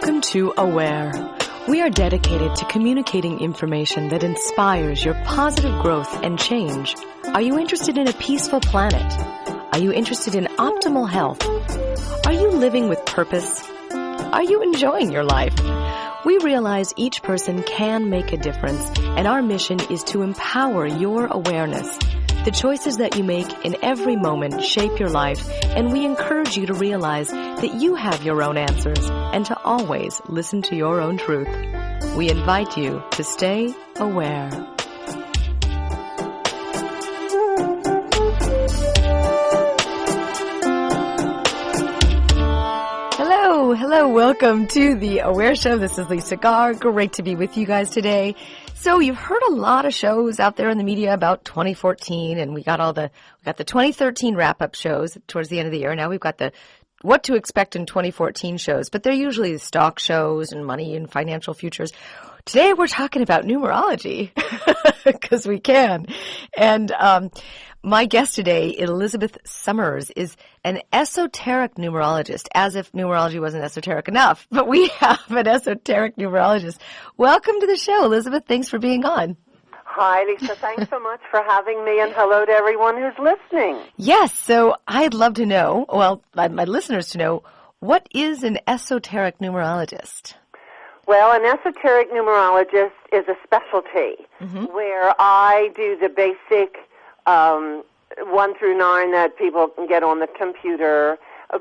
Welcome to Aware. We are dedicated to communicating information that inspires your positive growth and change. Are you interested in a peaceful planet? Are you interested in optimal health? Are you living with purpose? Are you enjoying your life? We realize each person can make a difference, and our mission is to empower your awareness. The choices that you make in every moment shape your life, and we encourage you to realize that you have your own answers and to always listen to your own truth. We invite you to stay aware. Hello, welcome to the Aware Show. This is Lisa Garr. Great to be with you guys today. So you've heard a lot of shows out there in the media about 2014, and we got the 2013 wrap-up shows towards the end of the year. Now we've got the what to expect in 2014 shows, but they're usually stock shows and money and financial futures. Today we're talking about numerology because we can. And my guest today, Elizabeth Summers, is an esoteric numerologist, as if numerology wasn't esoteric enough. But we have an esoteric numerologist. Welcome to the show, Elizabeth. Thanks for being on. Hi, Lisa. Thanks so much for having me, and hello to everyone who's listening. Yes, so I'd love to know, well, my listeners to know, what is an esoteric numerologist? Well, an esoteric numerologist is a specialty where I do the basic 1 through 9 that people can get on the computer,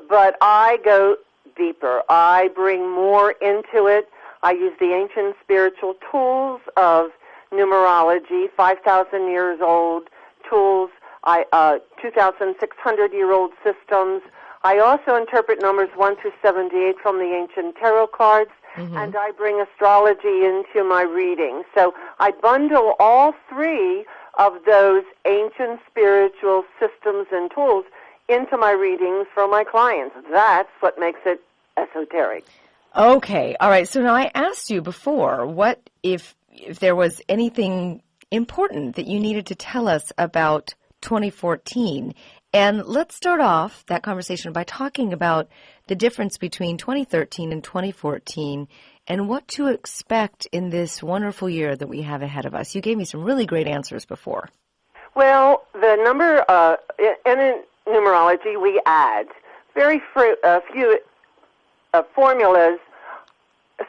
but I go deeper. I bring more into it. I use the ancient spiritual tools of numerology, 5,000 years old tools, 2,600-year-old systems. I also interpret numbers 1 through 78 from the ancient tarot cards, and I bring astrology into my reading. So I bundle all three of those ancient spiritual systems and tools into my readings for my clients. That's what makes it esoteric. Okay. All right. So now I asked you before, what if there was anything important that you needed to tell us about 2014? And let's start off that conversation by talking about the difference between 2013 and 2014 and what to expect in this wonderful year that we have ahead of us. You gave me some really great answers before. Well, the number in numerology we add very few formulas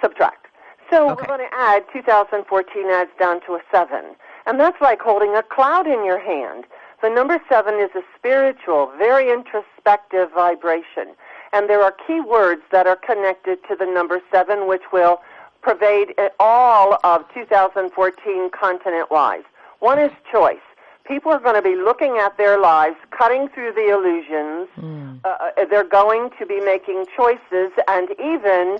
subtract. So we're going to add 2014 adds down to a 7. And that's like holding a cloud in your hand. The number 7 is a spiritual, very introspective vibration. And there are key words that are connected to the number 7, which will pervade all of 2014 continent-wise. One is choice. People are going to be looking at their lives, cutting through the illusions. They're going to be making choices, and even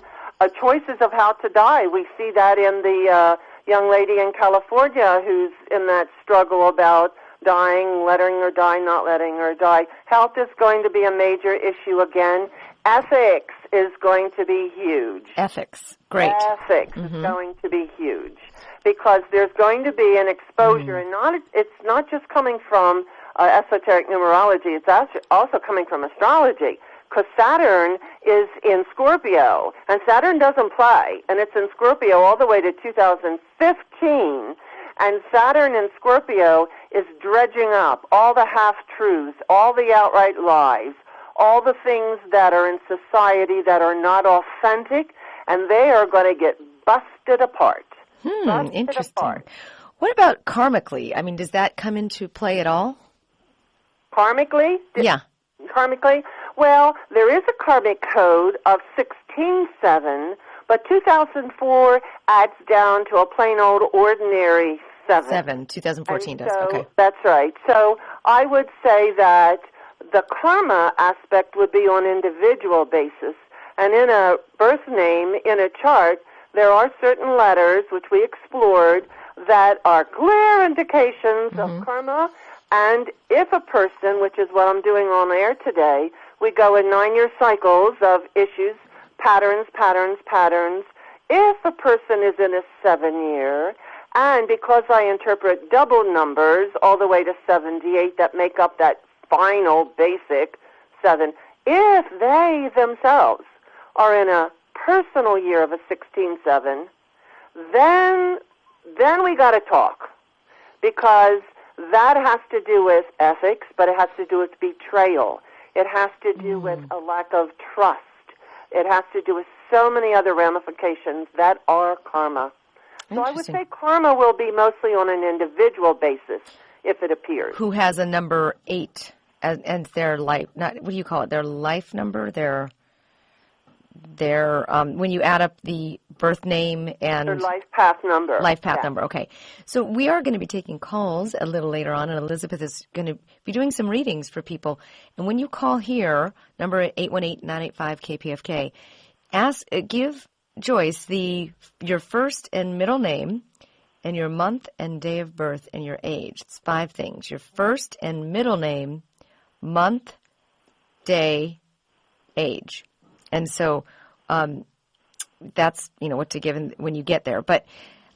choices of how to die. We see that in the young lady in California who's in that struggle about dying, letting her die, not letting her die. Health is going to be a major issue again. Ethics is going to be huge. Ethics, great. Ethics is going to be huge because there's going to be an exposure, and it's not just coming from esoteric numerology, it's also coming from astrology, because Saturn is in Scorpio, and Saturn doesn't play, and it's in Scorpio all the way to 2015, and Saturn in Scorpio is dredging up all the half-truths, all the outright lies, all the things that are in society that are not authentic, and they are going to get busted apart. Interesting. What about karmically? I mean, does that come into play at all? Karmically? Yeah. Karmically? Well, there is a karmic code of 16-7, but 2004 adds down to a plain old ordinary 7. 2014 does, okay. That's right. So I would say that the karma aspect would be on individual basis, and in a birth name, in a chart, there are certain letters, which we explored, that are clear indications of karma, and if a person, which is what I'm doing on air today, we go in 9-year cycles of issues, patterns. If a person is in a 7-year, and because I interpret double numbers all the way to 78 that make up that final basic 7, if they themselves are in a personal year of a 16-7, then we got to talk, because that has to do with ethics, but it has to do with betrayal. It has to do with a lack of trust. It has to do with so many other ramifications that are karma. So I would say karma will be mostly on an individual basis if it appears. Who has a number 8 and their life, what do you call it, their life number, their when you add up the birth name and their life path number. Life path number, okay. So we are going to be taking calls a little later on, and Elizabeth is going to be doing some readings for people. And when you call here, number 818-985-KPFK, give Joyce your first and middle name and your month and day of birth and your age. It's 5 things. Your first and middle name, month, day, age. And so that's, what to give when you get there. But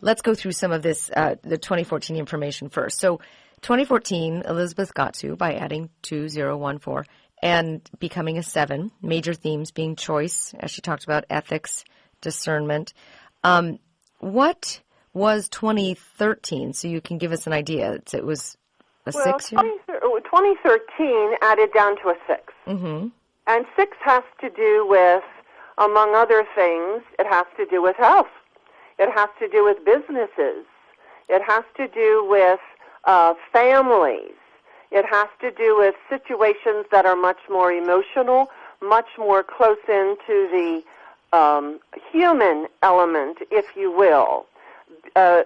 let's go through some of this, the 2014 information first. So 2014, Elizabeth got to by adding 2014 and becoming a 7. Major themes being choice, as she talked about, ethics, discernment. What was 2013? So you can give us an idea. It was a 6 here? 2013 added down to a 6. Mm-hmm. And 6 has to do with, among other things, it has to do with health. It has to do with businesses. It has to do with families. It has to do with situations that are much more emotional, much more close into the human element, if you will. The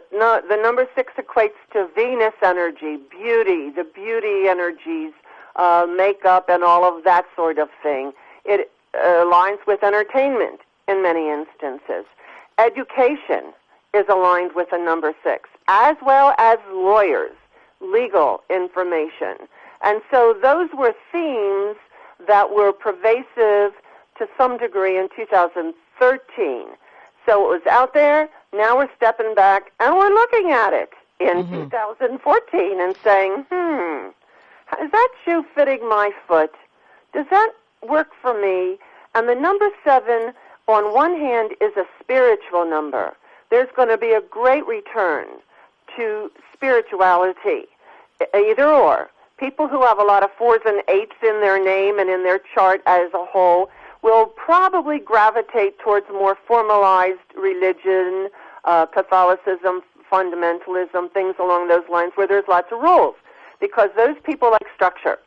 number 6 equates to Venus energy, beauty, the beauty energies, makeup, and all of that sort of thing. It aligns with entertainment in many instances. Education is aligned with the number 6, as well as lawyers, legal information. And so those were themes that were pervasive to some degree in 2013. So it was out there. Now we're stepping back, and we're looking at it in 2014 and saying, is that shoe fitting my foot? Does that work for me? And the number 7, on one hand, is a spiritual number. There's going to be a great return to spirituality, either or. People who have a lot of 4s and 8s in their name and in their chart as a whole will probably gravitate towards more formalized religion, Catholicism, fundamentalism, things along those lines where there's lots of rules, because those people like structure.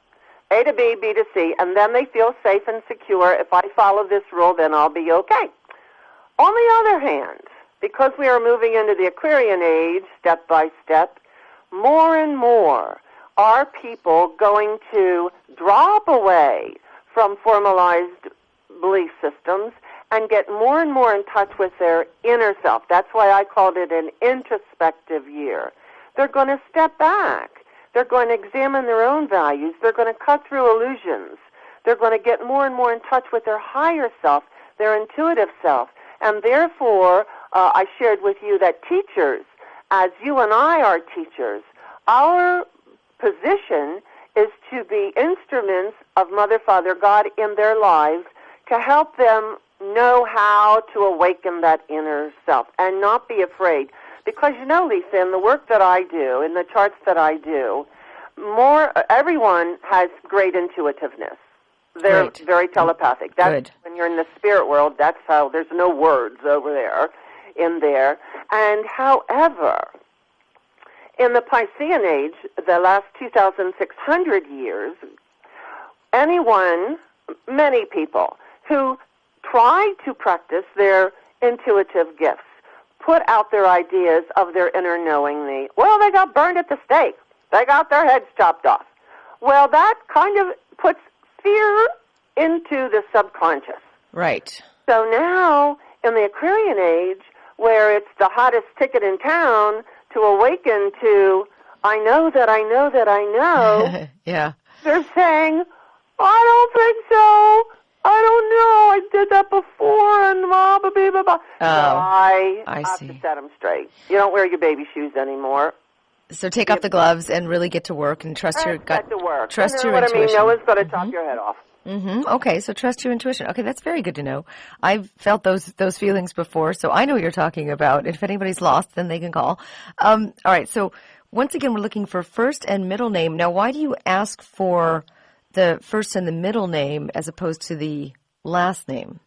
A to B, B to C, and then they feel safe and secure. If I follow this rule, then I'll be okay. On the other hand, because we are moving into the Aquarian age, step by step, more and more are people going to drop away from formalized belief systems and get more and more in touch with their inner self. That's why I called it an introspective year. They're going to step back. They're going to examine their own values. They're going to cut through illusions. They're going to get more and more in touch with their higher self, their intuitive self. And therefore, I shared with you that teachers, as you and I are teachers, our position is to be instruments of Mother, Father, God in their lives to help them know how to awaken that inner self and not be afraid. Because, Lisa, in the work that I do, in the charts that I do, everyone has great intuitiveness. They're very telepathic. That's when you're in the spirit world, that's how there's no words over there, in there. And however, in the Piscean age, the last 2,600 years, many people who try to practice their intuitive gifts, put out their ideas of their inner knowing me. Well, they got burned at the stake. They got their heads chopped off. Well, that kind of puts fear into the subconscious. Right. So now, in the Aquarian age, where it's the hottest ticket in town to awaken to, I know that I know that I know, yeah. They're saying, I don't think so. I don't know. I did that before, and blah, blah, blah, blah. Oh, I have see. to set them straight. You don't wear your baby shoes anymore. So take off the gloves and really get to work and trust your gut. Get to work. Trust your what intuition. I mean? No one's going to chop your head off. Okay, so trust your intuition. Okay, that's very good to know. I've felt those feelings before, so I know what you're talking about. If anybody's lost, then they can call. All right, so once again, we're looking for first and middle name. Now, why do you ask for the first and the middle name as opposed to the last name?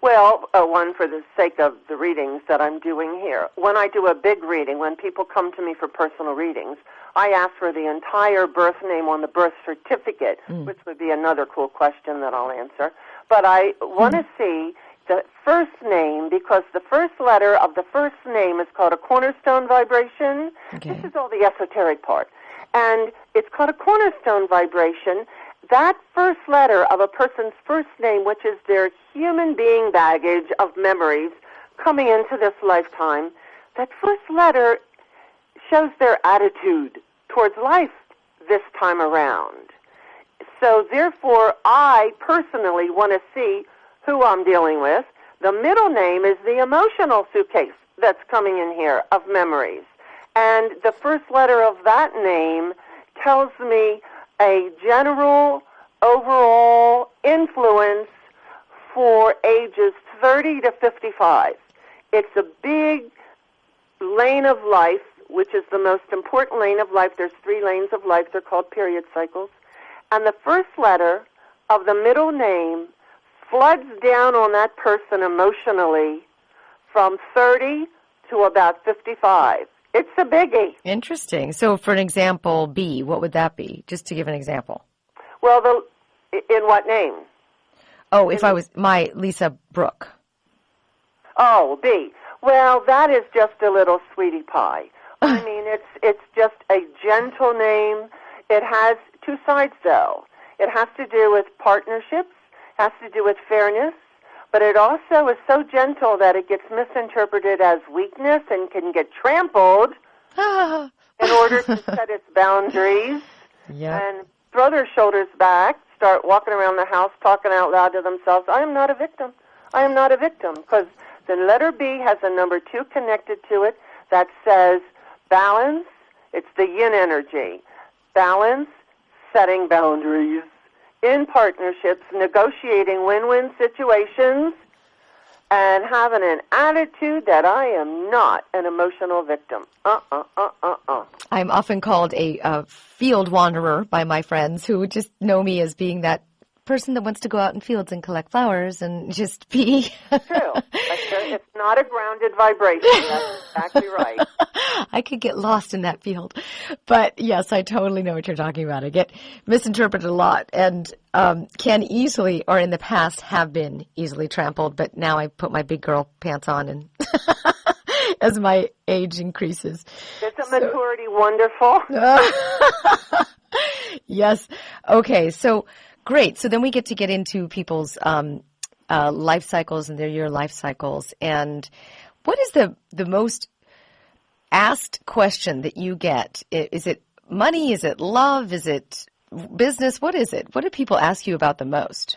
Well, one, for the sake of the readings that I'm doing here. When I do a big reading, when people come to me for personal readings, I ask for the entire birth name on the birth certificate, which would be another cool question that I'll answer. But I want to see the first name because the first letter of the first name is called a cornerstone vibration. Okay. This is all the esoteric part. And it's called a cornerstone vibration. That first letter of a person's first name, which is their human being baggage of memories coming into this lifetime, that first letter shows their attitude towards life this time around. So therefore, I personally want to see who I'm dealing with. The middle name is the emotional suitcase that's coming in here of memories. And the first letter of that name tells me a general overall influence for ages 30 to 55. It's a big lane of life, which is the most important lane of life. There's 3 lanes of life. They're called period cycles. And the first letter of the middle name floods down on that person emotionally from 30 to about 55. It's a biggie. Interesting. So for an example, B, what would that be? Just to give an example. Well, in what name? Oh, if I was my Lisa Brooke. Oh, B. Well, that is just a little sweetie pie. I mean, it's just a gentle name. It has 2 sides, though. It has to do with partnerships, has to do with fairness, but it also is so gentle that it gets misinterpreted as weakness and can get trampled in order to set its boundaries and throw their shoulders back, start walking around the house talking out loud to themselves, I am not a victim. I am not a victim, because the letter B has a number 2 connected to it that says balance. It's the yin energy. Balance, setting boundaries, in partnerships, negotiating win-win situations, and having an attitude that I am not an emotional victim. I'm often called a field wanderer by my friends who just know me as being that person that wants to go out in fields and collect flowers and just be. True. It's not a grounded vibration. That's exactly right. I could get lost in that field. But yes, I totally know what you're talking about. I get misinterpreted a lot and can easily, or in the past have been easily trampled, but now I put my big girl pants on and as my age increases. Isn't maturity wonderful? Yes. Okay, so great. So then we get into people's life cycles and their year life cycles. And what is the most asked question that you get? Is it money? Is it love? Is it business? What is it? What do people ask you about the most?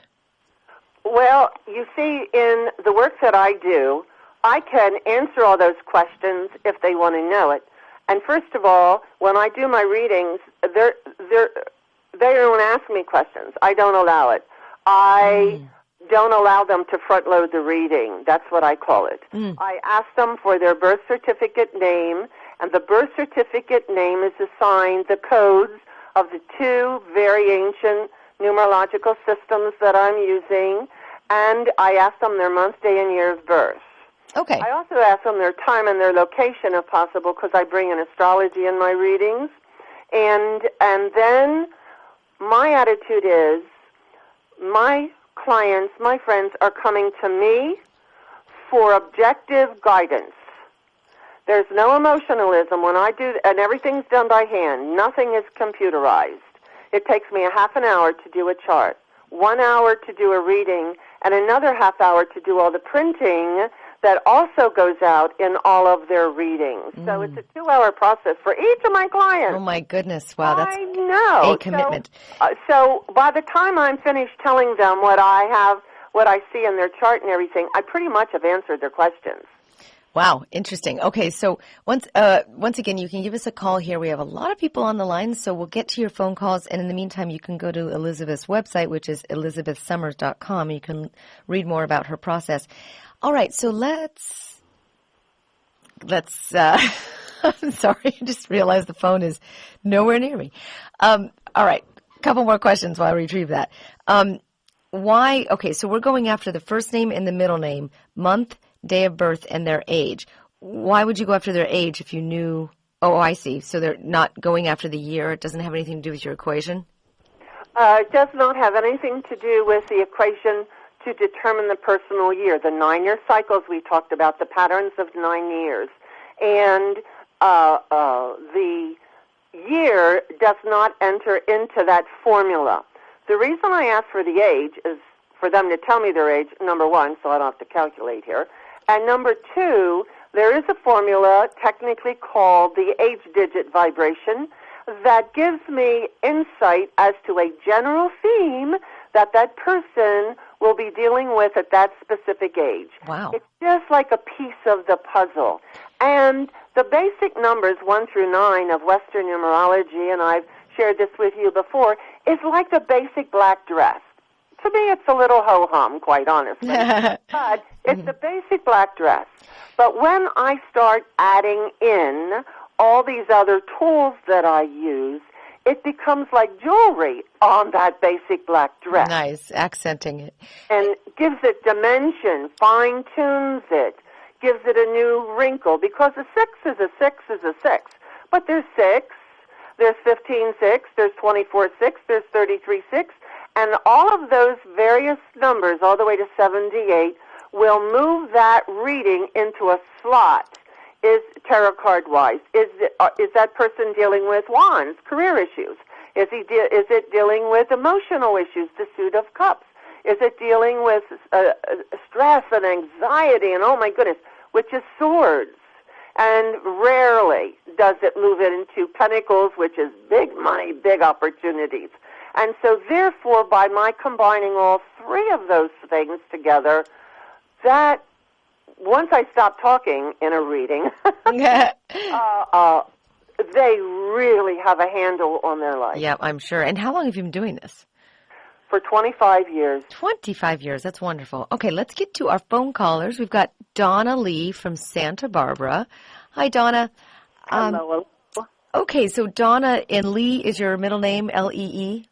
Well, you see, in the work that I do, I can answer all those questions if they want to know it. And first of all, when I do my readings, they don't ask me questions. I don't allow it. I don't allow them to front load the reading. That's what I call it. I ask them for their birth certificate name, and the birth certificate name is assigned the codes of the 2 very ancient numerological systems that I'm using, and I ask them their month, day, and year of birth. Okay. I also ask them their time and their location, if possible, because I bring in astrology in my readings. And then my attitude is my clients, my friends, are coming to me for objective guidance. There's no emotionalism when I do, and everything's done by hand. Nothing is computerized. It takes me a half an hour to do a chart, 1 hour to do a reading, and another half hour to do all the printing that also goes out in all of their readings. So it's a 2-hour process for each of my clients. Oh, my goodness. Wow, that's I know. a commitment. So by the time I'm finished telling them what I see in their chart and everything, I pretty much have answered their questions. Wow, interesting. Okay, so once again, you can give us a call here. We have a lot of people on the line, so we'll get to your phone calls. And in the meantime, you can go to Elizabeth's website, which is elizabethsummers.com. You can read more about her process. All right, so let's. I'm sorry, I just realized the phone is nowhere near me. All right, a couple more questions while I retrieve that. Why? Okay, so we're going after the first name and the middle name, month, day of birth, and their age. Why would you go after their age if you knew? Oh, I see. So they're not going after the year. It doesn't have anything to do with your equation? It does not have anything to do with the equation to determine the personal year. The 9-year cycles we talked about, the patterns of 9 years. And the year does not enter into that formula. The reason I ask for the age is for them to tell me their age, number one, so I don't have to calculate here. And number two, there is a formula technically called the age digit vibration that gives me insight as to a general theme that that person will be dealing with at that specific age. Wow. It's just like a piece of the puzzle. And the basic numbers 1 through 9 of Western numerology, and I've shared this with you before, is like the basic black dress. To me, it's a little ho-hum, quite honestly. But it's the basic black dress. But when I start adding in all these other tools that I use, it becomes like jewelry on that basic black dress. Nice, accenting it. And gives it dimension, fine-tunes it, gives it a new wrinkle, because a 6 is a 6 is a 6. But there's 6, there's 15-6, there's 24-6, there's 33-6, and all of those various numbers, all the way to 78, will move that reading into a slot. Is tarot card-wise, is that person dealing with wands, career issues? Is it dealing with emotional issues, the Suit of Cups? Is it dealing with stress and anxiety and, oh my goodness, which is swords? And rarely does it move it into pentacles, which is big money, big opportunities. And so therefore, by my combining all three of those things together, that once I stop talking in a reading, they really have a handle on their life. Yeah, I'm sure. And how long have you been doing this? For 25 years. 25 years. That's wonderful. Okay, let's get to our phone callers. We've got Donna Lee from Santa Barbara. Hi, Donna. Hello. Okay, so Donna, and Lee is your middle name, L-E-E?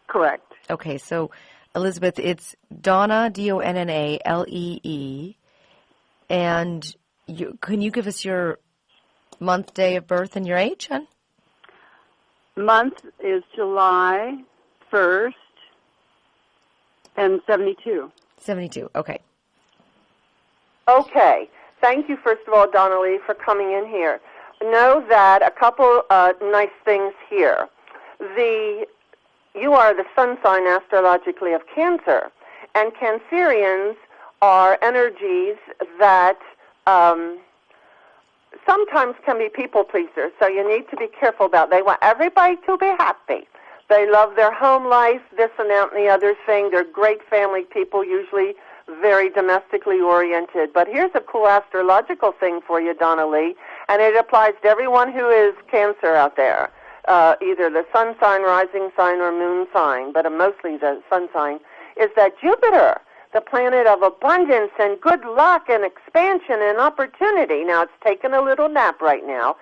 Correct. Okay, so Elizabeth, it's Donna, D-O-N-N-A-L-E-E. And can you give us your month, day of birth, and your age, hon? Month is July 1st and 72. 72, okay. Okay. Thank you, first of all, Donna Lee, for coming in here. Know that a couple nice things here. You are the sun sign astrologically of Cancer, and Cancerians are energies that sometimes can be people pleasers, so you need to be careful about. They want everybody to be happy. They love their home life, this and that and the other thing. They're great family people, usually very domestically oriented. But here's a cool astrological thing for you, Donna Lee, and it applies to everyone who is Cancer out there, either the sun sign, rising sign, or moon sign, but mostly the sun sign, is that Jupiter, the planet of abundance and good luck and expansion and opportunity. Now, it's taken a little nap right now,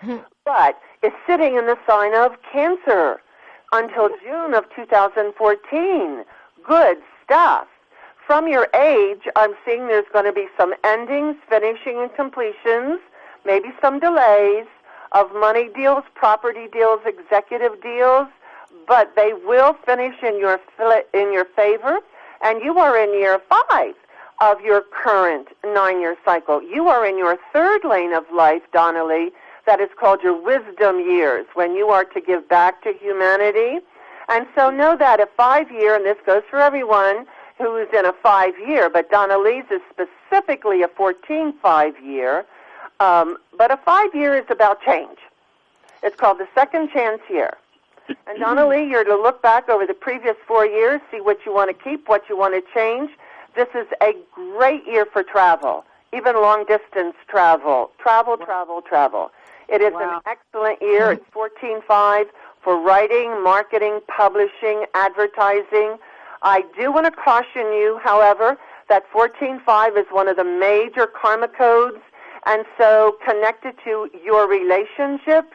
but it's sitting in the sign of Cancer until June of 2014. Good stuff. From your age, I'm seeing there's going to be some endings, finishing, and completions, maybe some delays of money deals, property deals, executive deals, but they will finish in your favor. And you are in year 5 of your current 9-year cycle. You are in your third lane of life, Donna Lee, that is called your wisdom years, when you are to give back to humanity. And so know that a 5-year, and this goes for everyone who is in a 5-year, but Donna Lee's is specifically a 14-5-year. But a 5-year is about change. It's called the second chance year. And Donna Lee, you're to look back over the previous 4 years, see what you want to keep, what you want to change. This is a great year for travel. even long-distance travel. Travel. It is an excellent year. It's 14.5 for writing, marketing, publishing, advertising. I do want to caution you, however, that 14.5 is one of the major karma codes, and so connected to your relationships,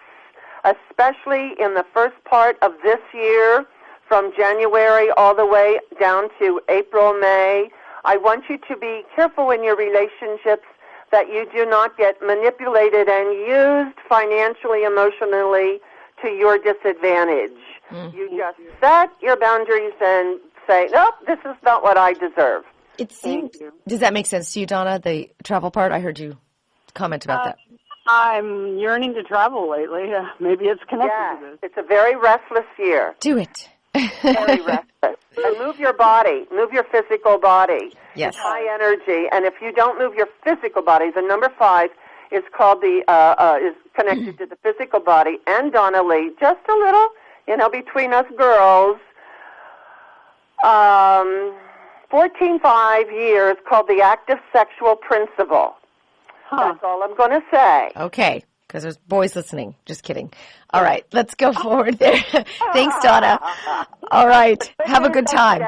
especially in the first part of this year, from January all the way down to April, May. I want you to be careful in your relationships that you do not get manipulated and used financially, emotionally to your disadvantage. You just set your boundaries and say, nope, this is not what I deserve. It seems. Does that make sense to you, Donna, the travel part? I heard you comment about that. I'm yearning to travel lately. Maybe it's connected to this. It's a very restless year. Do it. Very restless. And move your body. Move your physical body. Yes. It's high energy. And if you don't move your physical body, the number 5 is called is connected to the physical body. And Donna Lee, just a little, between us girls, 14.5 years called the active sexual principle. That's all I'm going to say. Okay, because there's boys listening. Just kidding. All right, let's go forward there. Thanks, Donna. All right, have a good time.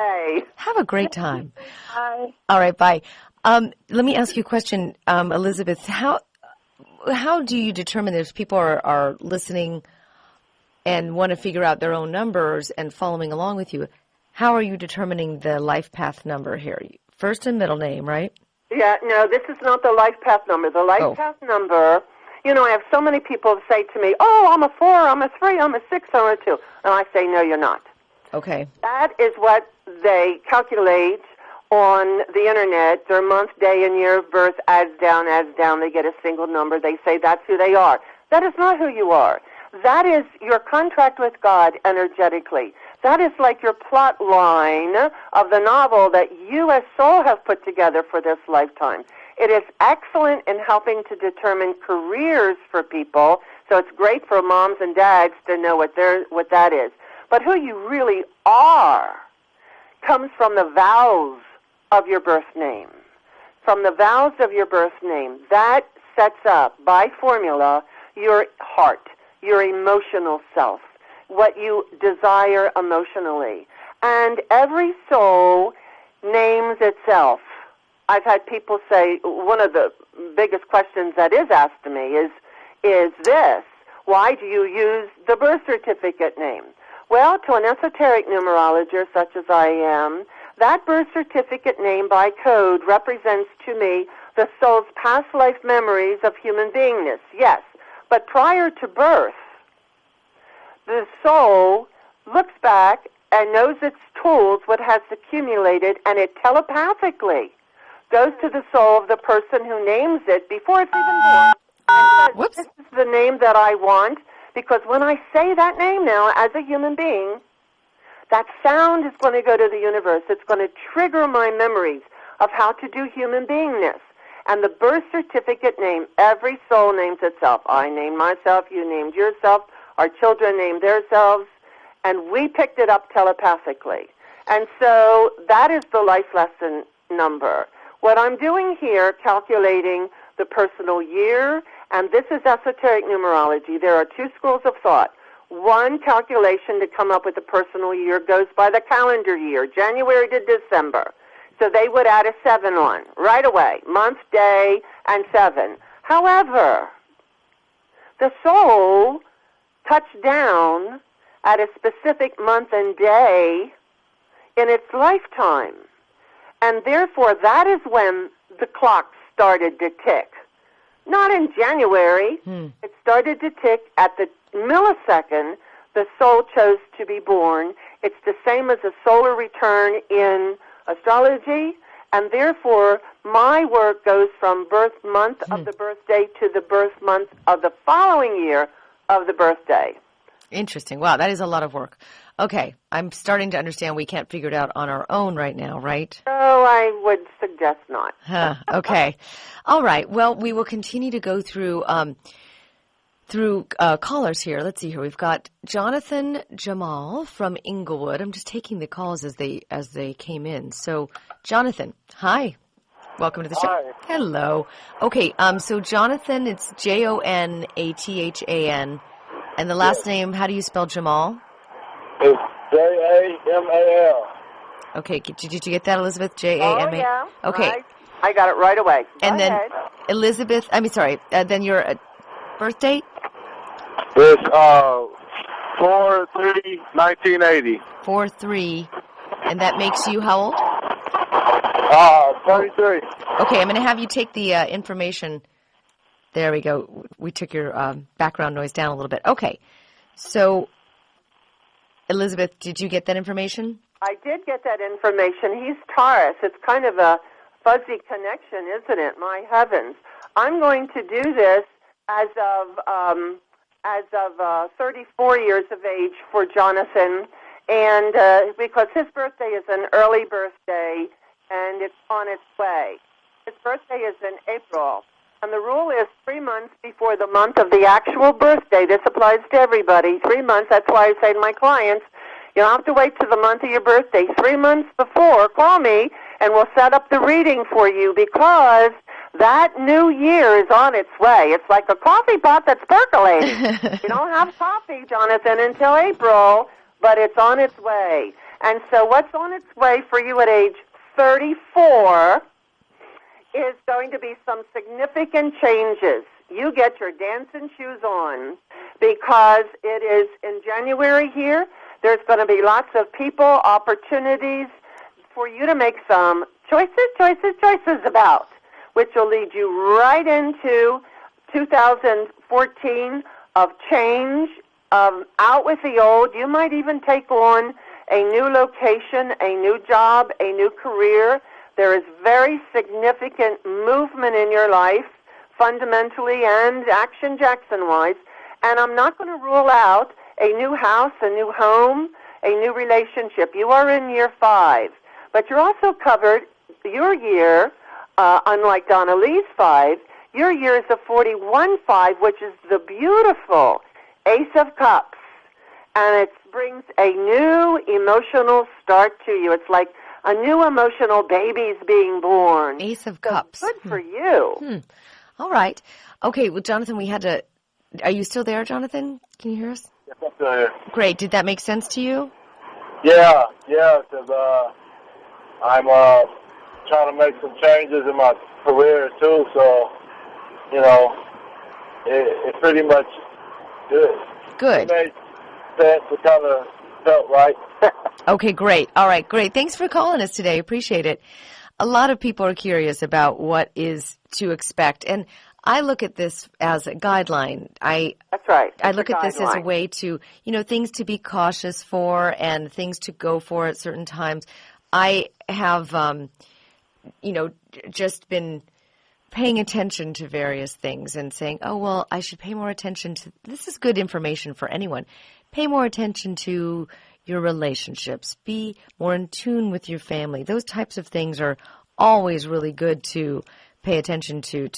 Have a great time. Bye. All right, bye. Let me ask you a question, Elizabeth. How do you determine if people are listening and want to figure out their own numbers and following along with you? How are you determining the life path number here? First and middle name, right? Yeah, no, this is not the life path number. The life path number, I have so many people say to me, I'm a 4, I'm a 3, I'm a 6, I'm a 2. And I say, no, you're not. Okay. That is what they calculate on the Internet. Their month, day, and year of birth adds down. They get a single number. They say that's who they are. That is not who you are. That is your contract with God energetically. That is like your plot line of the novel that you as soul have put together for this lifetime. It is excellent in helping to determine careers for people, so it's great for moms and dads to know what that is. But who you really are comes from the vowels of your birth name. From the vowels of your birth name, that sets up, by formula, your heart, your emotional self, what you desire emotionally. And every soul names itself. I've had people say, one of the biggest questions that is asked to me is this: why do you use the birth certificate name? Well, to an esoteric numerologist such as I am, that birth certificate name by code represents to me the soul's past life memories of human beingness, yes. But prior to birth, the soul looks back and knows its tools, what has accumulated, and it telepathically goes to the soul of the person who names it before it's even born and says, this is the name that I want, because when I say that name now as a human being, that sound is going to go to the universe. It's going to trigger my memories of how to do human beingness. And the birth certificate name, every soul names itself. I named myself, you named yourself, our children named themselves, and we picked it up telepathically. And so that is the life lesson number. What I'm doing here, calculating the personal year, and this is esoteric numerology. There are two schools of thought. One calculation to come up with the personal year goes by the calendar year, January to December. So they would add a 7 on right away, month, day, and 7. However, the soul touched down at a specific month and day in its lifetime. And therefore, that is when the clock started to tick. Not in January. It started to tick at the millisecond the soul chose to be born. It's the same as a solar return in astrology, and therefore my work goes from birth month of the birthday to the birth month of the following year of the birthday. Interesting. Wow, that is a lot of work. Okay, I'm starting to understand we can't figure it out on our own right now, right? Oh, I would suggest not. Okay. All right. Well, we will continue to go through callers here. Let's see here. We've got Jonathan Jamal from Inglewood. I'm just taking the calls as they came in. So, Jonathan, hi. Welcome to the show. Hi. Hello. Okay, so Jonathan, it's Jonathan, and the last name, how do you spell Jamal? It's Jamal. Okay, did you get that, Elizabeth? Jama. Oh, yeah. Okay. I got it right away. And Go then ahead. Elizabeth, then your birth date? It's 4/3/1980. 4/3, and that makes you how old? 33. Okay, I'm going to have you take the information. There we go. We took your background noise down a little bit. Okay, so Elizabeth, did you get that information? I did get that information. He's Taurus. It's kind of a fuzzy connection, isn't it? My heavens. I'm going to do this as of 34 years of age for Jonathan, and because his birthday is an early birthday, and it's on its way. His birthday is in April, and the rule is 3 months before the month of the actual birthday. This applies to everybody. 3 months. That's why I say to my clients, you don't have to wait till the month of your birthday. 3 months before, call me, and we'll set up the reading for you, because that new year is on its way. It's like a coffee pot that's percolating. You don't have coffee, Jonathan, until April, but it's on its way. And so what's on its way for you at age 34 is going to be some significant changes. You get your dancing shoes on, because it is in January here. There's going to be lots of people, opportunities for you to make some choices about, which will lead you right into 2014 of change, out with the old. You might even take on a new location, a new job, a new career. There is very significant movement in your life, fundamentally and Action Jackson-wise, and I'm not going to rule out a new house, a new home, a new relationship. You are in year 5, but you're also covered. Your year, unlike Donna Lee's 5, your year is a 41-5, which is the beautiful Ace of Cups, and it brings a new emotional start to you. It's like a new emotional baby's being born. Ace of Cups. Good for you. All right. Okay, well, Jonathan, are you still there, Jonathan? Can you hear us? Yes, I'm still here. Great. Did that make sense to you? Yeah, because I'm trying to make some changes in my career, too, so, it pretty much good. Good. It made sense. It kind of felt right. Okay, great. All right, great. Thanks for calling us today. Appreciate it. A lot of people are curious about what is to expect, and I look at this as a guideline. That's right. I look at this as a way to, things to be cautious for and things to go for at certain times. I have, just been paying attention to various things and saying, oh, well, I should pay more attention to, this is good information for anyone. Pay more attention to your relationships. Be more in tune with your family. Those types of things are always really good to pay attention to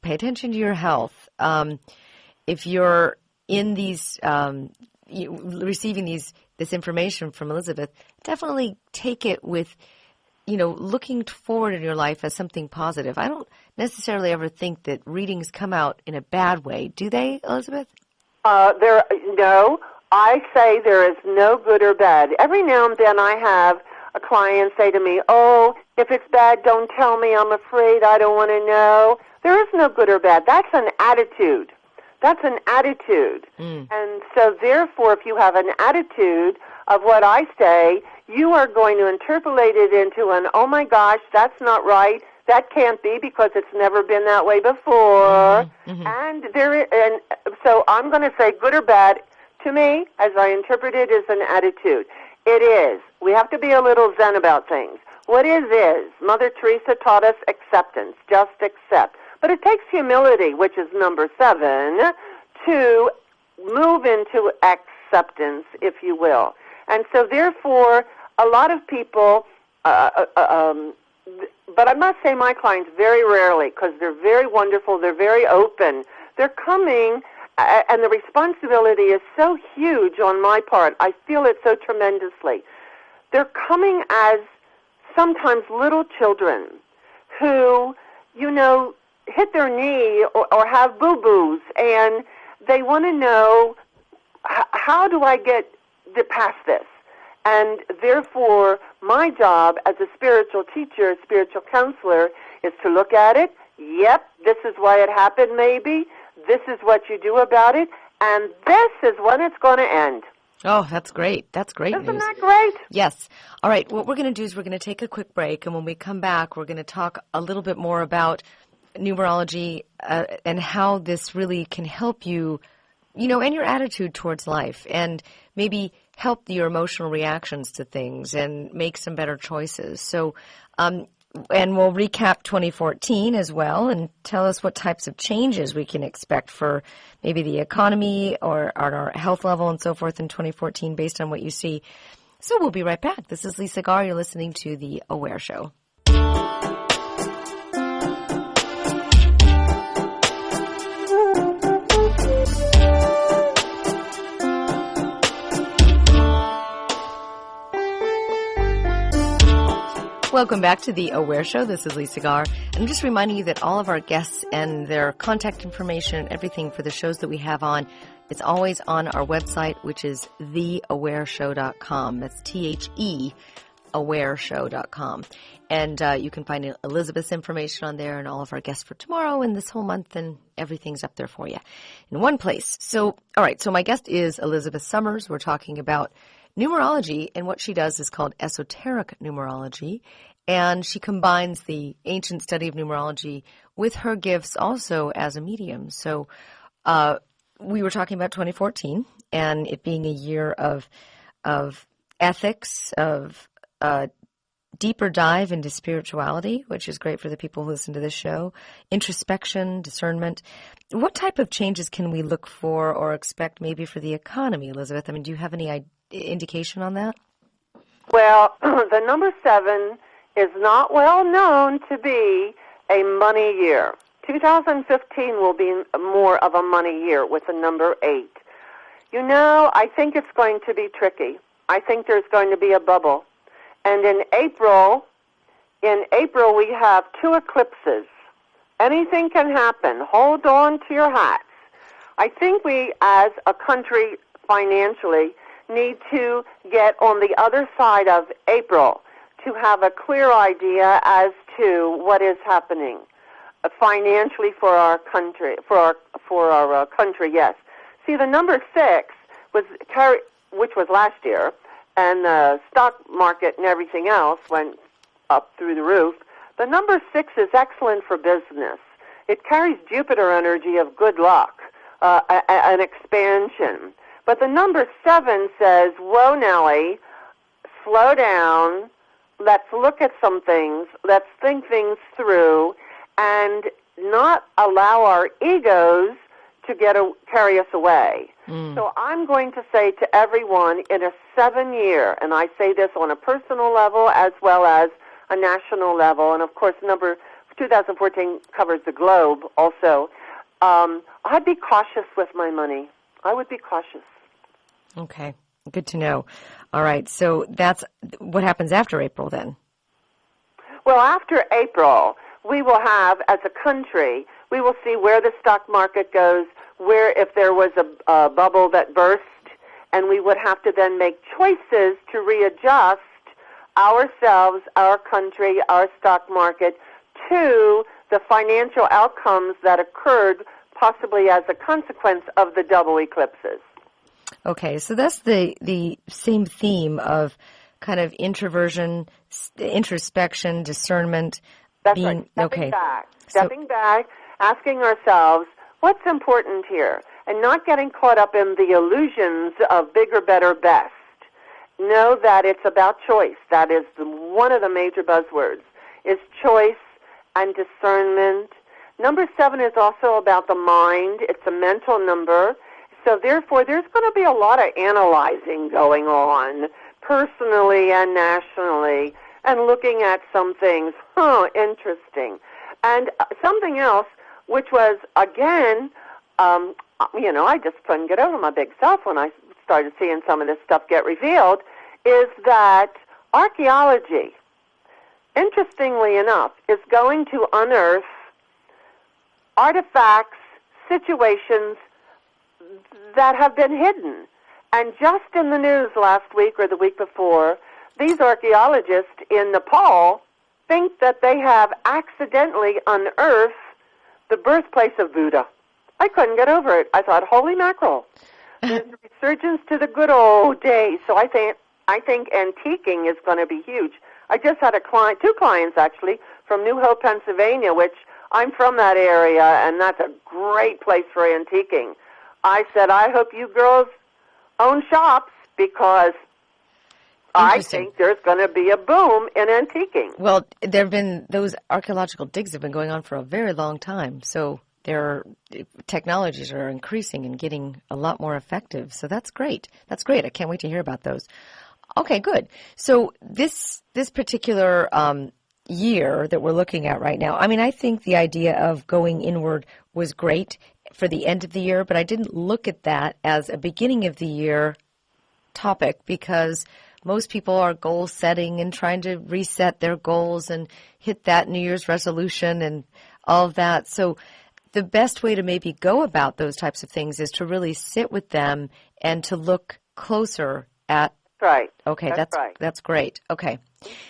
pay attention to your health. If you're in these, receiving this information from Elizabeth, definitely take it with, looking forward in your life as something positive. I don't necessarily ever think that readings come out in a bad way. Do they, Elizabeth? No. I say there is no good or bad. Every now and then I have a client say to me, oh, if it's bad, don't tell me. I'm afraid. I don't want to know. There is no good or bad. That's an attitude. That's an attitude. And so, therefore, if you have an attitude of what I say, you are going to interpolate it into an, oh, my gosh, that's not right. That can't be because it's never been that way before. And so I'm going to say good or bad. To me, as I interpret it, is an attitude. It is. We have to be a little zen about things. What is. Mother Teresa taught us acceptance. Just accept. But it takes humility, which is number 7, to move into acceptance, if you will. And so, therefore, a lot of people, but I must say my clients very rarely, because they're very wonderful, they're very open. They're coming, and the responsibility is so huge on my part. I feel it so tremendously. They're coming as sometimes little children who, hit their knee or have boo-boos, and they want to know, how do I get past this? And therefore, my job as a spiritual teacher, spiritual counselor, is to look at it. Yep, this is why it happened maybe. This is what you do about it. And this is when it's going to end. Oh, that's great. That's great news. Isn't that great? Yes. All right, what we're going to do is we're going to take a quick break, and when we come back, we're going to talk a little bit more about numerology and how this really can help you, and your attitude towards life, and maybe help your emotional reactions to things and make some better choices. So, and we'll recap 2014 as well and tell us what types of changes we can expect for maybe the economy or our health level and so forth in 2014 based on what you see. So we'll be right back. This is Lisa Garr. You're listening to The Aware Show. Welcome back to The Aware Show. This is Lisa Garr. I'm just reminding you that all of our guests and their contact information and everything for the shows that we have on, it's always on our website, which is theawareshow.com. That's THE, awareshow.com. And you can find Elizabeth's information on there and all of our guests for tomorrow and this whole month, and everything's up there for you in one place. So, all right, so my guest is Elizabeth Summers. We're talking about numerology, and what she does is called esoteric numerology, and she combines the ancient study of numerology with her gifts also as a medium. So we were talking about 2014 and it being a year of ethics, of deeper dive into spirituality, which is great for the people who listen to this show, introspection, discernment. What type of changes can we look for or expect maybe for the economy, Elizabeth? I mean, do you have any indication on that? Well, the number 7 is not well known to be a money year. 2015 will be more of a money year with the number 8. I think it's going to be tricky. I think there's going to be a bubble. And in April we have 2 eclipses. Anything can happen. Hold on to your hats. I think we, as a country financially, need to get on the other side of April to have a clear idea as to what is happening financially for our country. For our country, yes. See, the number 6 which was last year, and the stock market and everything else went up through the roof. The number 6 is excellent for business. It carries Jupiter energy of good luck, an expansion. But the number 7 says, whoa, Nellie, slow down, let's look at some things, let's think things through, and not allow our egos to carry us away. So I'm going to say to everyone in a 7-year, and I say this on a personal level as well as a national level, and of course 2014 covers the globe also, I'd be cautious with my money. I would be cautious. Okay, good to know. All right, so that's what happens after April then? Well, after April, we will have, as a country, we will see where the stock market goes, where if there was a bubble that burst, and we would have to then make choices to readjust ourselves, our country, our stock market to the financial outcomes that occurred possibly as a consequence of the double eclipses. Okay, so that's the same theme of kind of introversion, introspection, discernment. That's right. Stepping back, asking ourselves, what's important here? And not getting caught up in the illusions of bigger, better, best. Know that it's about choice. That is one of the major buzzwords, is choice and discernment. Number 7 is also about the mind. It's a mental number. So therefore, there's going to be a lot of analyzing going on, personally and nationally, and looking at some things. Interesting. And something else, which was, again, I just couldn't get over my big self when I started seeing some of this stuff get revealed, is that archaeology interestingly enough, is going to unearth artifacts, situations that have been hidden. And just in the news last week or the week before, these archaeologists in Nepal think that they have accidentally unearthed the birthplace of Buddha. I couldn't get over it. I thought, holy mackerel. There's a resurgence to the good old days. So I think antiquing is going to be huge. I just had two clients actually, from New Hope, Pennsylvania, which I'm from that area, and that's a great place for antiquing. I said, I hope you girls own shops, because I think there's going to be a boom in antiquing. Well, those archaeological digs have been going on for a very long time, so technologies are increasing and getting a lot more effective. So that's great. That's great. I can't wait to hear about those. Okay, good. So this particular year that we're looking at right now, I mean, I think the idea of going inward was great for the end of the year, but I didn't look at that as a beginning of the year topic, because most people are goal setting and trying to reset their goals and hit that New Year's resolution and all of that. So the best way to maybe go about those types of things is to really sit with them and to look closer at. Right. Okay, that's right. That's great. Okay.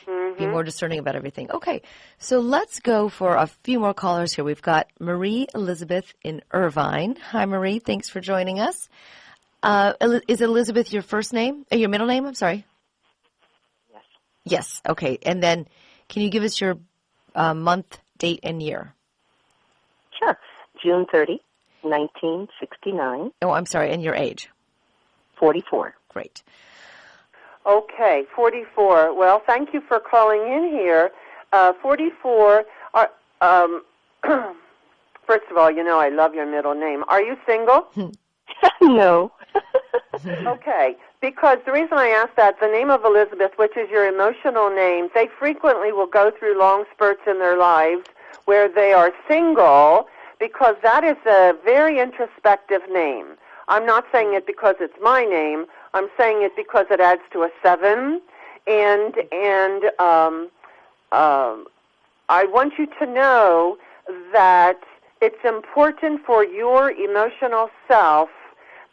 Mm-hmm. Be more discerning about everything. Okay, so let's go for a few more callers here. We've got Marie Elizabeth in Irvine. Hi, Marie. Thanks for joining us. Is Elizabeth your first name? Your middle name? I'm sorry. Yes. Yes. Okay. And then can you give us your month, date, and year? Sure. June 30, 1969. Oh, I'm sorry. And your age? 44. Great. Okay, 44. Well, thank you for calling in here. 44, first of all, you know I love your middle name. Are you single? No. Okay, because the reason I ask that, the name of Elizabeth, which is your emotional name, they frequently will go through long spurts in their lives where they are single, because that is a very introspective name. I'm not saying it because it's my name. I'm saying it because it adds to a 7, and I want you to know that it's important for your emotional self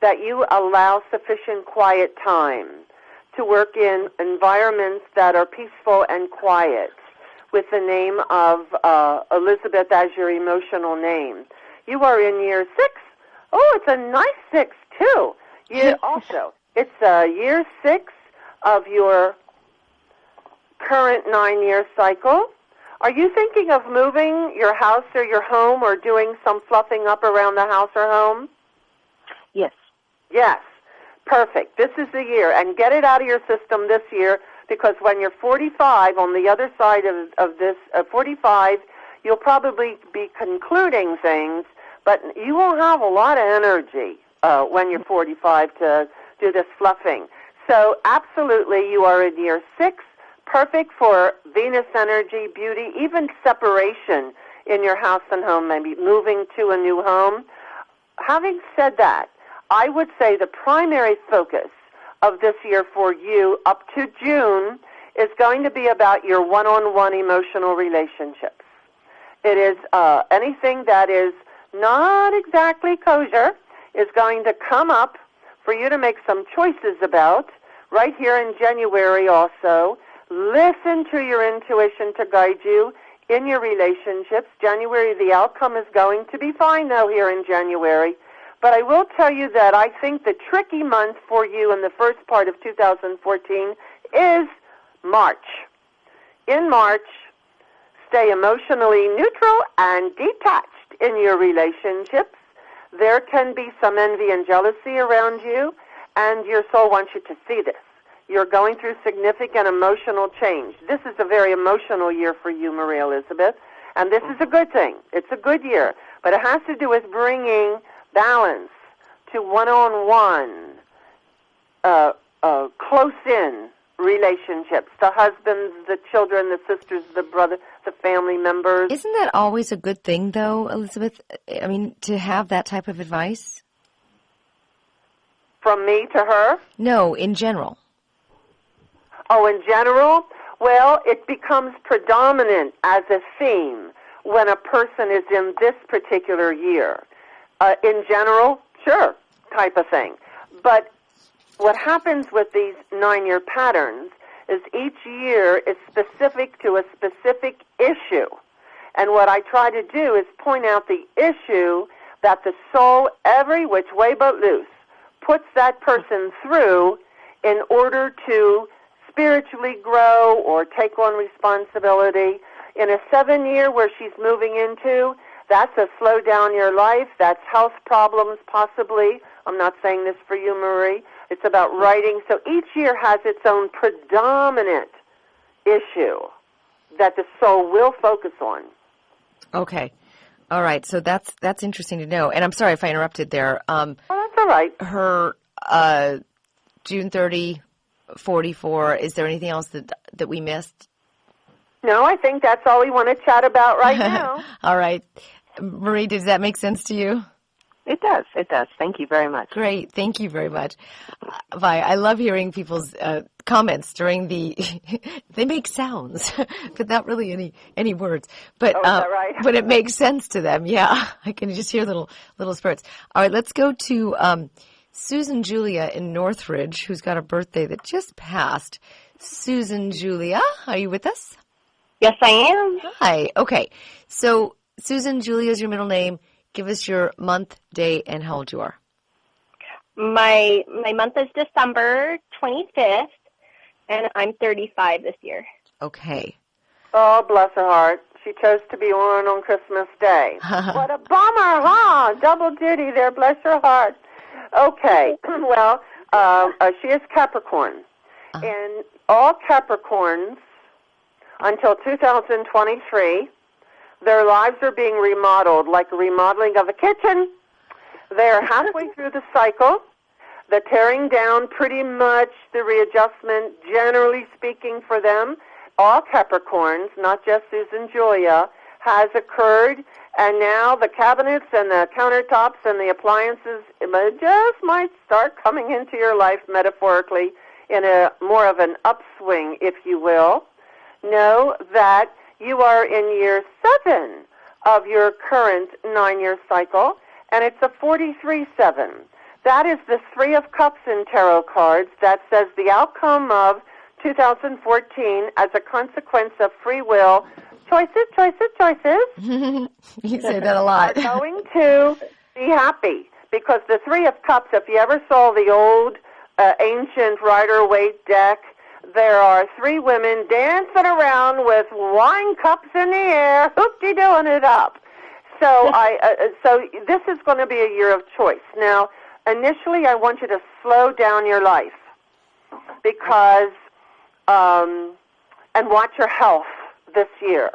that you allow sufficient quiet time to work in environments that are peaceful and quiet, with the name of Elizabeth as your emotional name. You are in year 6. Oh, it's a nice 6, too. Also, it's year 6 of your current 9-year cycle. Are you thinking of moving your house or your home, or doing some fluffing up around the house or home? Yes. Yes. Perfect. This is the year. And get it out of your system this year, because when you're 45, on the other side of this 45, you'll probably be concluding things, but you will have a lot of energy when you're 45 to do this fluffing. So absolutely, you are in year 6, perfect for Venus energy, beauty, even separation in your house and home, maybe moving to a new home. Having said that, I would say the primary focus of this year for you up to June is going to be about your one-on-one emotional relationships. It is anything that is not exactly kosher is going to come up for you to make some choices about right here in January also. Listen to your intuition to guide you in your relationships. January, the outcome is going to be fine, though, here in January. But I will tell you that I think the tricky month for you in the first part of 2014 is March. In March, stay emotionally neutral and detached in your relationships. There can be some envy and jealousy around you, and your soul wants you to see this. You're going through significant emotional change. This is a very emotional year for you, Maria Elizabeth, and this is a good thing. It's a good year, but it has to do with bringing balance to one-on-one, close-in relationships, the husbands, the children, the sisters, the brother, the family members. Isn't that always a good thing, though, Elizabeth? I mean, to have that type of advice? From me to her? No, in general. Oh, in general? Well, it becomes predominant as a theme when a person is in this particular year. In general, sure, type of thing. But what happens with these 9-year patterns is each year is specific to a specific issue. And what I try to do is point out the issue that the soul, every which way but loose, puts that person through in order to spiritually grow or take on responsibility. In a 7-year where she's moving into, that's a slow down your life. That's health problems possibly. I'm not saying this for you, Marie. It's about writing. So each year has its own predominant issue that the soul will focus on. Okay. All right. So that's interesting to know. And I'm sorry if I interrupted there. Oh, that's all right. Her June 30, 44, is there anything else that we missed? No, I think that's all we want to chat about right now. All right. Marie, does that make sense to you? It does. It does. Thank you very much. Great. Thank you very much. Vi, I love hearing people's comments during the, they make sounds, but not really any words. But, is that right? But it makes sense to them. Yeah. I can just hear little spurts. All right. Let's go to Susan Julia in Northridge, who's got a birthday that just passed. Susan Julia, are you with us? Yes, I am. Hi. Okay. So Susan Julia is your middle name. Give us your month, day, and how old you are. My month is December 25th, and I'm 35 this year. Okay. Oh, bless her heart. She chose to be on Christmas Day. What a bummer, huh? Double duty there, bless her heart. Okay. Well, she is Capricorn. And all Capricorns, until 2023, their lives are being remodeled, like a remodeling of a kitchen. They're halfway through the cycle. The tearing down, pretty much the readjustment, generally speaking for them, all Capricorns, not just Susan Julia, has occurred. And now the cabinets and the countertops and the appliances just might start coming into your life metaphorically in a more of an upswing, if you will. Know that you are in year 7 of your current 9-year cycle, and it's a 43-7. That is the 3 of Cups in tarot cards that says the outcome of 2014 as a consequence of free will. Choices. You say that a lot. Are going to be happy because the 3 of Cups, if you ever saw the old ancient Rider-Waite deck, there are 3 women dancing around with wine cups in the air, hoopty-doing it up. So so this is going to be a year of choice. Now, initially, I want you to slow down your life because, and watch your health this year.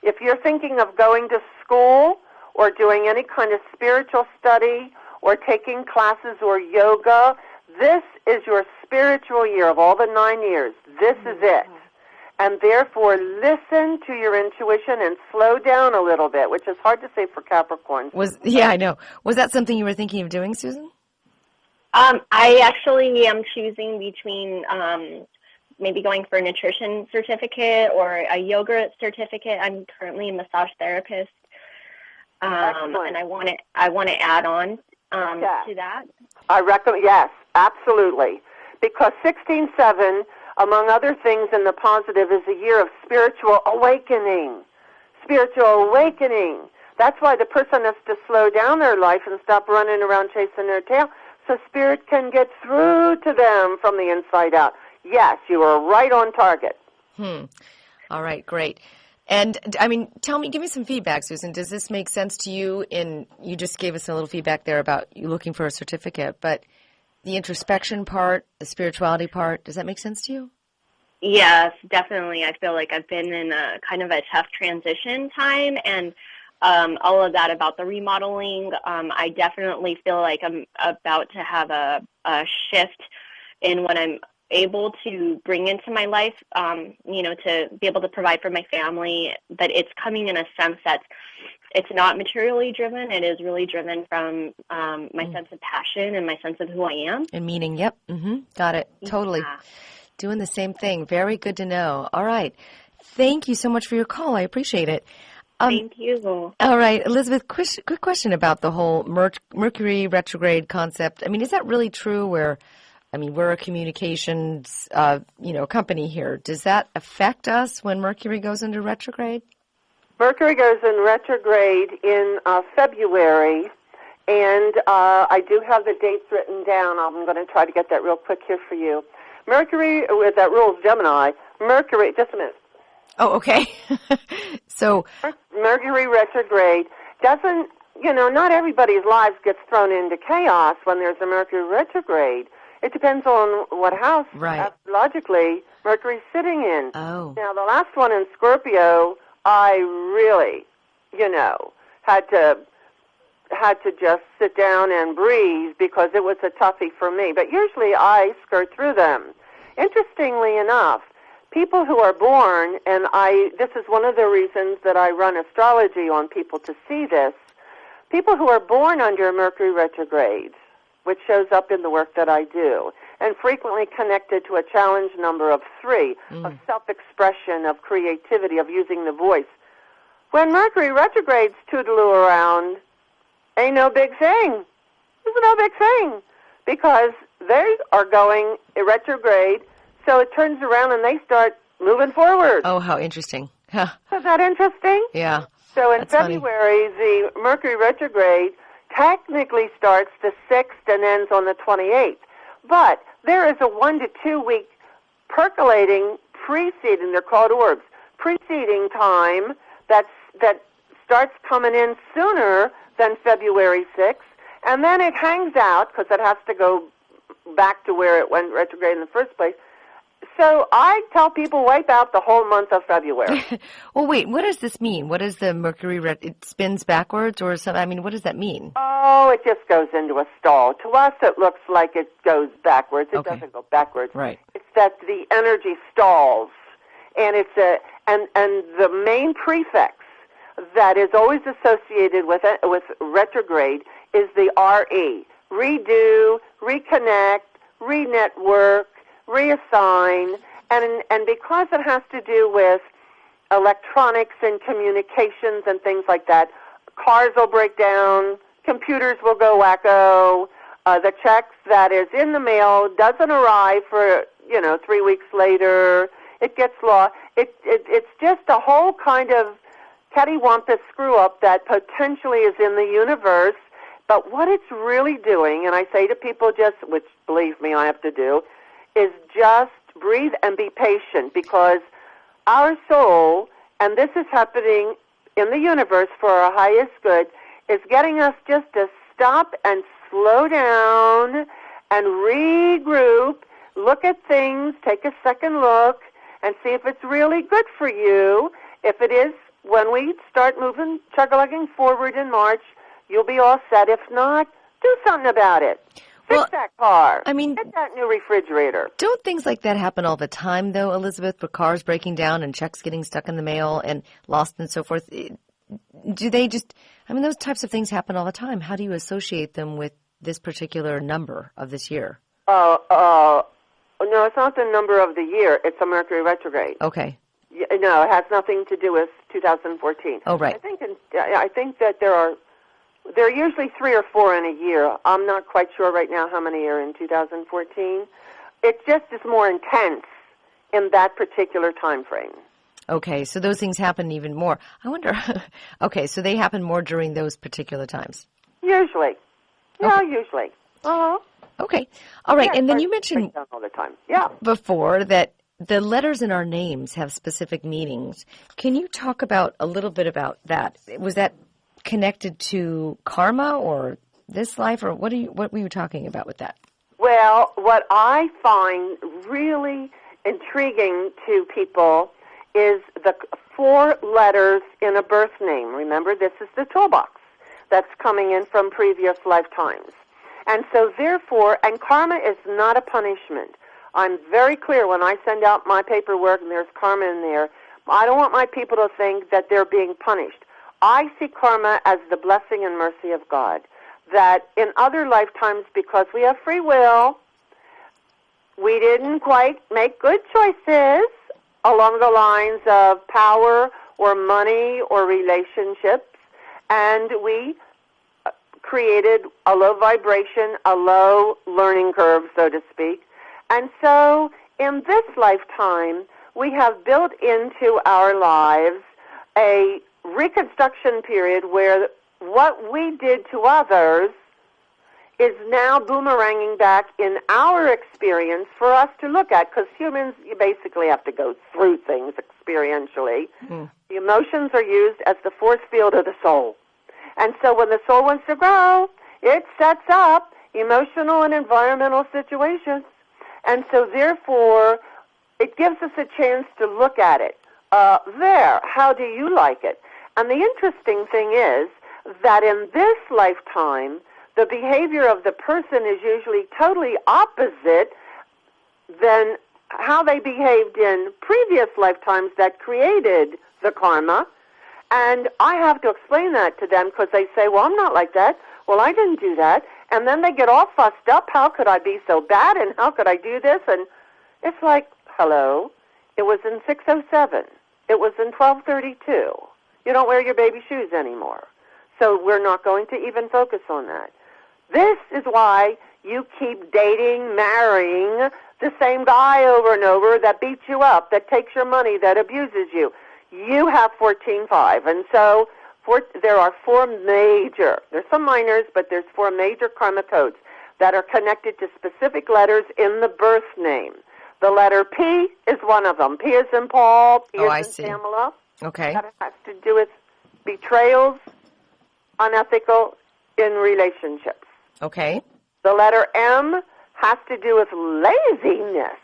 If you're thinking of going to school or doing any kind of spiritual study or taking classes or yoga, this is your spiritual year of all the 9 years. This is it. And therefore, listen to your intuition and slow down a little bit, which is hard to say for Capricorns. Yeah, I know. Was that something you were thinking of doing, Susan? I actually am choosing between maybe going for a nutrition certificate or a yoga certificate. I'm currently a massage therapist, and I want to add on to that. I recommend, yes, absolutely, because 16-7, among other things in the positive, is a year of spiritual awakening. Spiritual awakening. That's why the person has to slow down their life and stop running around chasing their tail so spirit can get through to them from the inside out. Yes, you are right on target. All right, great. And, I mean, give me some feedback, Susan. Does this make sense to you? You just gave us a little feedback there about you looking for a certificate, but the introspection part, the spirituality part, does that make sense to you? Yes, definitely. I feel like I've been in a kind of a tough transition time, and all of that about the remodeling, I definitely feel like I'm about to have a shift in what I'm able to bring into my life, to be able to provide for my family, but it's coming in a sense that it's not materially driven. It is really driven from my sense of passion and my sense of who I am. And meaning, yep. Got it. Totally. Yeah. doing the same thing. Very good to know. All right. Thank you so much for your call. I appreciate it. Thank you. All right, Elizabeth, quick question about the whole Mercury retrograde concept. I mean, is that really true we're a communications, company here. Does that affect us when Mercury goes into retrograde? Mercury goes in retrograde in February, and I do have the dates written down. I'm going to try to get that real quick here for you. Mercury, with that rules Gemini, Mercury, just a minute. Oh, okay. So Mercury retrograde doesn't, not everybody's lives gets thrown into chaos when there's a Mercury retrograde. It depends on what house, astrologically, Mercury's sitting in. Oh. Now, the last one in Scorpio, I really, had to just sit down and breathe because it was a toughie for me. But usually I skirt through them. Interestingly enough, people who are born, and this is one of the reasons that I run astrology on people to see this, people who are born under Mercury retrograde, which shows up in the work that I do, and frequently connected to a challenge number of 3, of self-expression, of creativity, of using the voice. When Mercury retrogrades toodaloo around, ain't no big thing. It's no big thing, because they are going retrograde, so it turns around and they start moving forward. Oh, how interesting. Huh. Isn't that interesting? Yeah. So in That's February, the Mercury retrograde technically starts the 6th and ends on the 28th. But there is a 1 to 2 week percolating preceding, they're called orbs, preceding time that starts coming in sooner than February 6th. And then it hangs out because it has to go back to where it went retrograde in the first place. So I tell people wipe out the whole month of February. Well, wait, what does this mean? What is the Mercury, it spins backwards or something? I mean, what does that mean? Oh, it just goes into a stall. To us, it looks like it goes backwards. It doesn't go backwards. Right. It's that the energy stalls. And it's and the main prefix that is always associated with retrograde is the RE. Redo, reconnect, re-network, reassign, and because it has to do with electronics and communications and things like that, cars will break down, computers will go wacko, the checks that is in the mail doesn't arrive for, 3 weeks later, it gets lost. It's just a whole kind of cattywampus screw-up that potentially is in the universe, but what it's really doing, and I say to people which believe me I have to do, is just breathe and be patient, because our soul, and this is happening in the universe for our highest good, is getting us just to stop and slow down and regroup, look at things, take a second look, and see if it's really good for you. If it is, when we start moving, chug-a-lugging forward in March, you'll be all set. If not, do something about it. Fix that car. Get that new refrigerator. Don't things like that happen all the time, though, Elizabeth, with cars breaking down and checks getting stuck in the mail and lost and so forth? Do they those types of things happen all the time. How do you associate them with this particular number of this year? No, it's not the number of the year. It's a Mercury retrograde. Okay. No, it has nothing to do with 2014. Oh, right. I think that there are usually 3 or 4 in a year. I'm not quite sure right now how many are in 2014. It just is more intense in that particular time frame. Okay, so those things happen even more. I wonder, okay, so they happen more during those particular times? Usually. Yeah, usually. Uh-huh. Okay. All right, and then you mentioned all the time. before that the letters in our names have specific meanings. Can you talk about a little bit about that? Was that connected to karma or this life, or what were you talking about with that? Well, what I find really intriguing to people is the 4 letters in a birth name. Remember, this is the toolbox that's coming in from previous lifetimes. And so therefore, and karma is not a punishment. I'm very clear when I send out my paperwork and there's karma in there. I don't want my people to think that they're being punished. I see karma as the blessing and mercy of God, that in other lifetimes, because we have free will, we didn't quite make good choices along the lines of power or money or relationships, and we created a low vibration, a low learning curve, so to speak. And so in this lifetime, we have built into our lives a reconstruction period where what we did to others is now boomeranging back in our experience for us to look at, because humans, you basically have to go through things experientially. Mm. The emotions are used as the force field of the soul. And so when the soul wants to grow, it sets up emotional and environmental situations. And so therefore, it gives us a chance to look at it. How do you like it? And the interesting thing is that in this lifetime, the behavior of the person is usually totally opposite than how they behaved in previous lifetimes that created the karma. And I have to explain that to them because they say, well, I'm not like that. Well, I didn't do that. And then they get all fussed up. How could I be so bad? And how could I do this? And it's like, hello, it was in 607. It was in 1232. You don't wear your baby shoes anymore. So we're not going to even focus on that. This is why you keep dating, marrying the same guy over and over that beats you up, that takes your money, that abuses you. You have 14.5. And so there are there's some minors, but there's 4 major karma codes that are connected to specific letters in the birth name. The letter P is one of them. P is in Paul, P is in Pamela. Okay. That has to do with betrayals, unethical in relationships. Okay. The letter M has to do with laziness.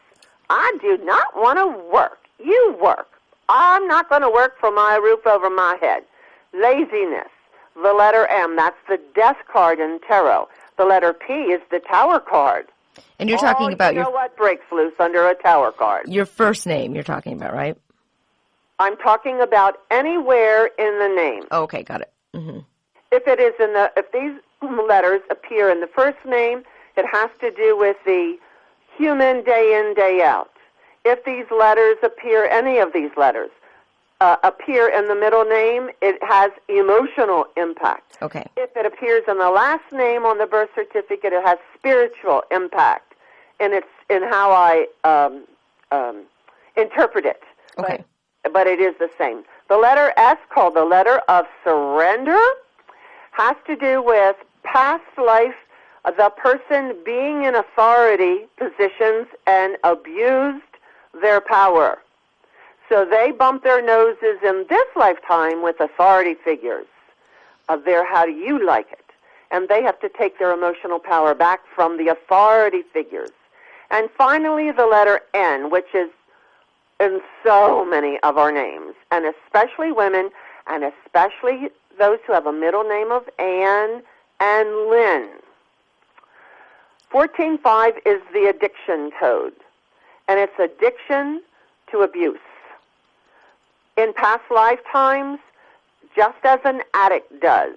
I do not want to work. You work. I'm not going to work for my roof over my head. Laziness. The letter M, that's the death card in tarot. The letter P is the tower card. And you're talking about you know what breaks loose under a tower card? Your first name you're talking about, right? I'm talking about anywhere in the name. Okay, got it. Mm-hmm. If these letters appear in the first name, it has to do with the human day in, day out. If these letters appear, any of these letters appear in the middle name, it has emotional impact. Okay. If it appears in the last name on the birth certificate, it has spiritual impact in how I interpret it. Okay. But it is the same. The letter S, called the letter of surrender, has to do with past life, the person being in authority positions and abused their power. So they bump their noses in this lifetime with authority figures. How do you like it? And they have to take their emotional power back from the authority figures. And finally, the letter N, which is in so many of our names, and especially women, and especially those who have a middle name of Ann and Lynn. 14.5 is the addiction code, and it's addiction to abuse. In past lifetimes, just as an addict does,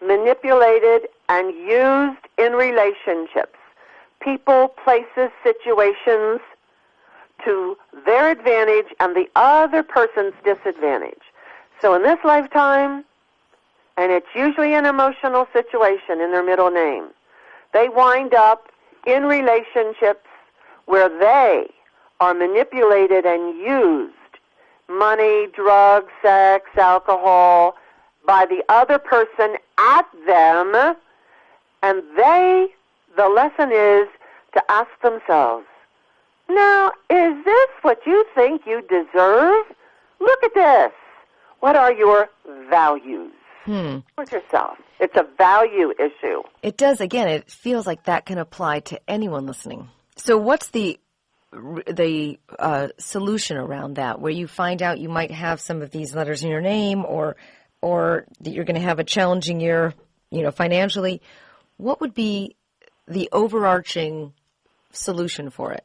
manipulated and used in relationships, people, places, situations to their advantage and the other person's disadvantage. So in this lifetime, and it's usually an emotional situation in their middle name, they wind up in relationships where they are manipulated and used, money, drugs, sex, alcohol, by the other person at them, and the lesson is to ask themselves, now, is this what you think you deserve? Look at this. What are your values? Towards yourself. It's a value issue. It does. Again, it feels like that can apply to anyone listening. So what's the solution around that, where you find out you might have some of these letters in your name, or that you're going to have a challenging year, financially? What would be the overarching solution for it?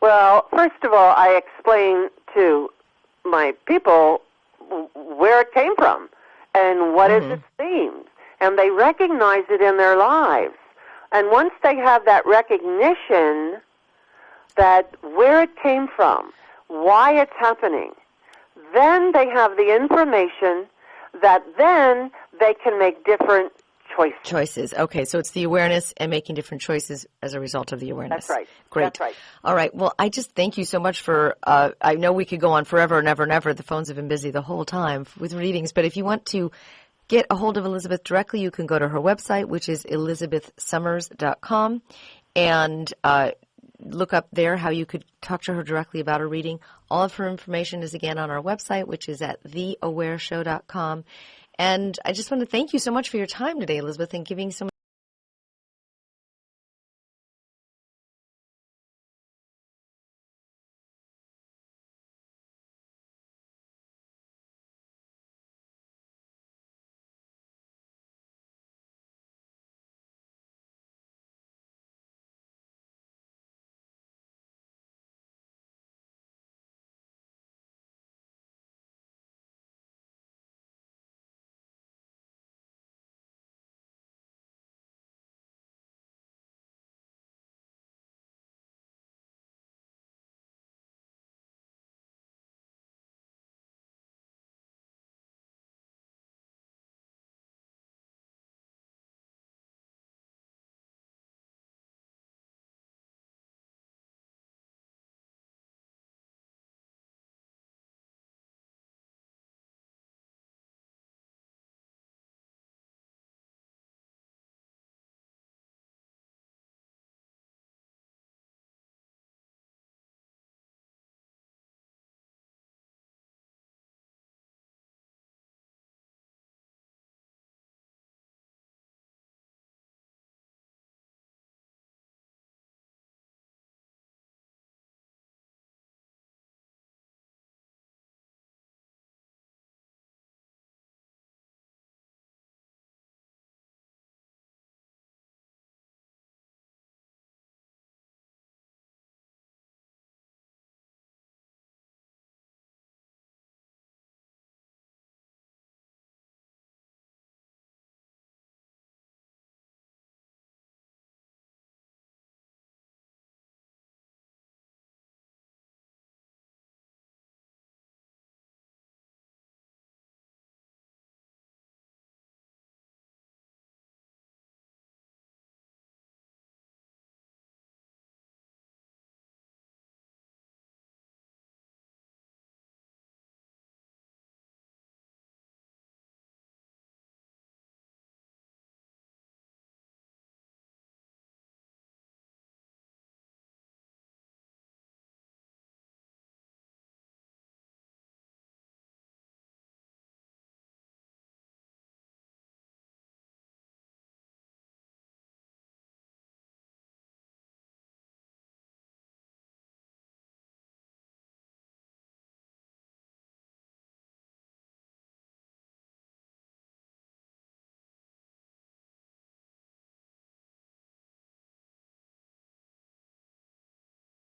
Well, first of all, I explain to my people where it came from and what is its themes, and they recognize it in their lives. And once they have that recognition, that where it came from, why it's happening, then they have the information that then they can make different choices. Okay, so it's the awareness and making different choices as a result of the awareness. That's right. Great. That's right. All right. Well, I just thank you so much for, I know we could go on forever and ever and ever. The phones have been busy the whole time with readings. But if you want to get a hold of Elizabeth directly, you can go to her website, which is elizabethsummers.com, and look up there how you could talk to her directly about a reading. All of her information is, again, on our website, which is at theawareshow.com. And I just want to thank you so much for your time today, Elizabeth, and giving so much